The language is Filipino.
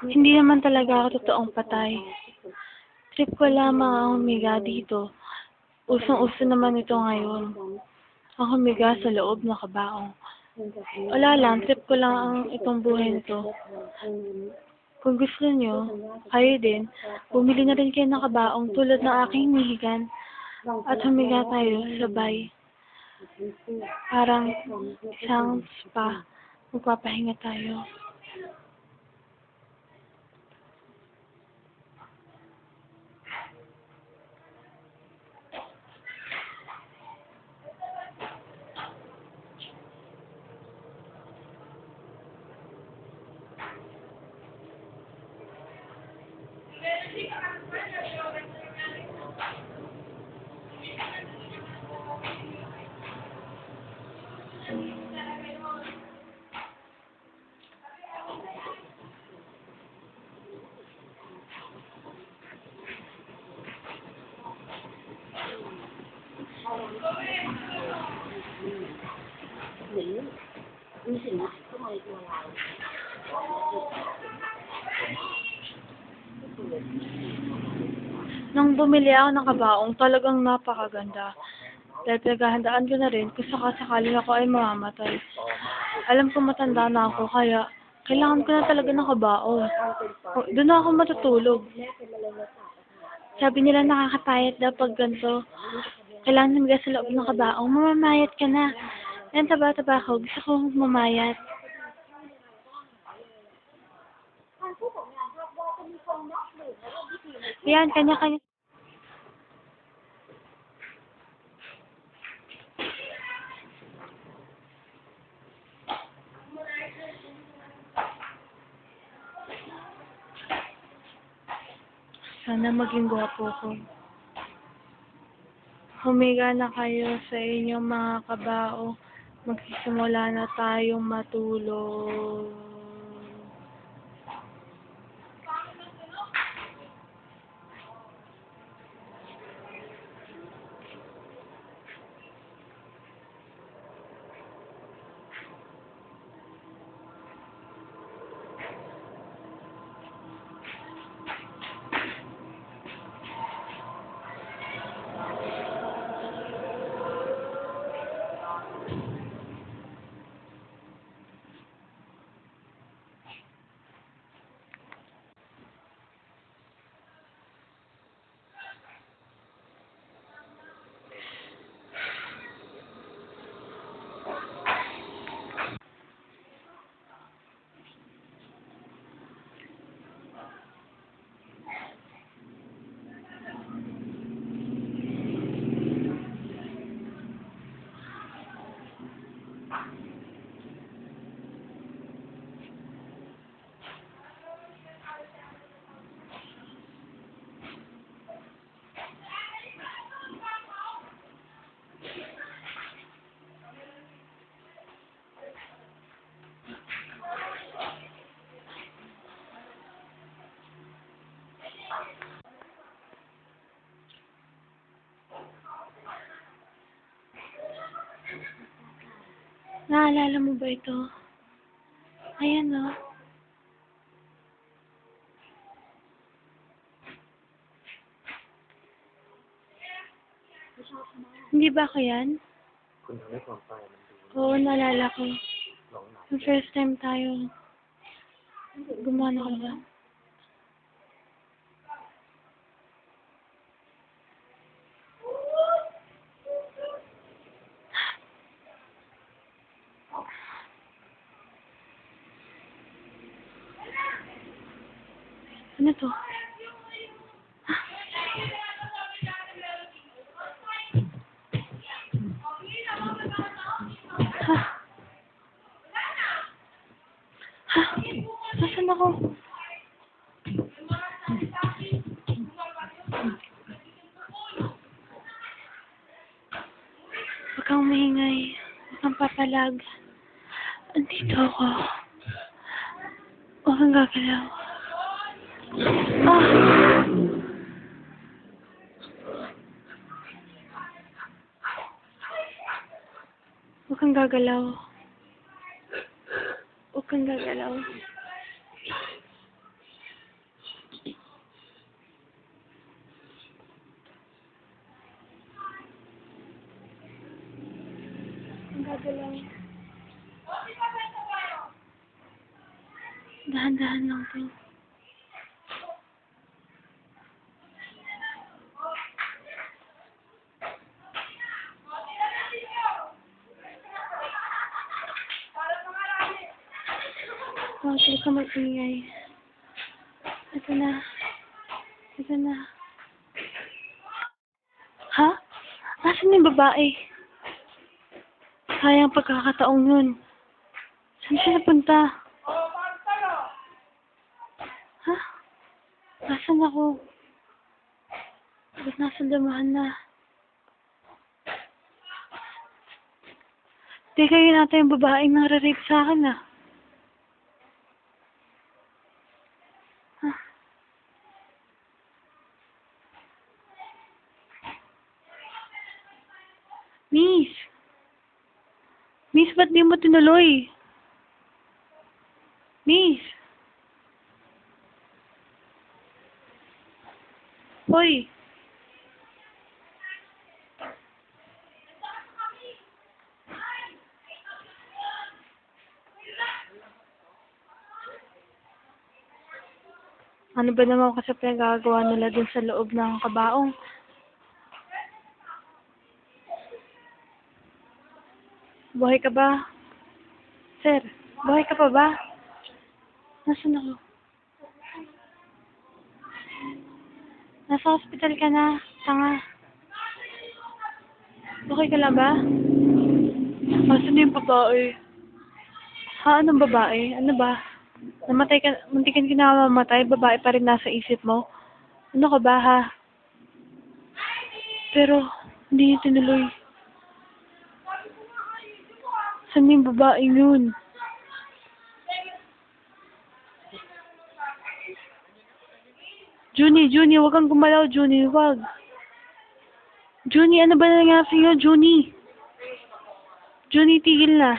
Hindi naman talaga ako totoong patay. Trip ko lamang ang humiga dito. Usong-uso naman ito ngayon. Ang humiga sa loob ng kabaong. Wala lang, trip ko lang ang itong buhay nito. Kung gusto nyo, kayo din, bumili na rin kayo ng kabaong tulad ng aking hinihigan at humiga tayo sabay. Parang isang spa, magpapahinga tayo. Nung bumili ako ng kabaong, talagang napakaganda. Dahil pinaghahandaan ko na rin kung sakasakaling ako ay mamamatay. Alam ko matanda na ako, kaya kailangan ko na talaga ng kabaong. Doon na ako matutulog. Sabi nila nakakapayat daw pag ganito. Kailangan humiga sa loob ng kabaong. Mamamayat ka na. Yan, taba-taba ko. Gusto kong mamayat. Yan, kanya-kanya. Sana maging gwapo ko. Humiga na kayo sa inyong mga kabao. Magsisimula na tayong matulog. Naalala mo ba ito? Ayan, no? Hindi ba ako yan? Oo, naalala ko. Yung first time tayo gumawa na ka ba? Ano to? Ha? Ha? Nasaan ako? Huwag kang maingay. Huwag kang papalag. Andito ako. Huwag kang gagalaw. Ah! Huwag kang gagalaw. Huwag kang gagalaw. Bago lang. Dahan-dahan lang to. Oh, sige ka mag-ingay. Ito na. Ito na. Ha? Nasaan yung babae? Sayang pagkakataong yun. Saan siya napunta? Ha? Nasaan ako? Ba't nasa damahan na? Di kayo natin yung babaeng nare-rape sa akin ah. Ha? Miss! Miss, ba't di mo tinuloy? Miss! Hoy! Ano ba naman kasi pinagagawa nila dun sa loob ng kabaong? Buhay ka ba? Sir, buhay ka pa ba? Nasaan ako? Nasa hospital ka na, tanga. Okay ka lang ba? Nasaan yung babae? Ha, anong babae? Ano ba? Namatay ka, muntikan ka na mamatay, babae pa rin nasa isip mo? Ano ka ba, ha? Pero, hindi niya tinuloy. Saan yung babae yun? Junie, wag kang gumalaw, Junie, wag. Junie, ano ba nangyari sa'yo, Junie? Junie, tigil na.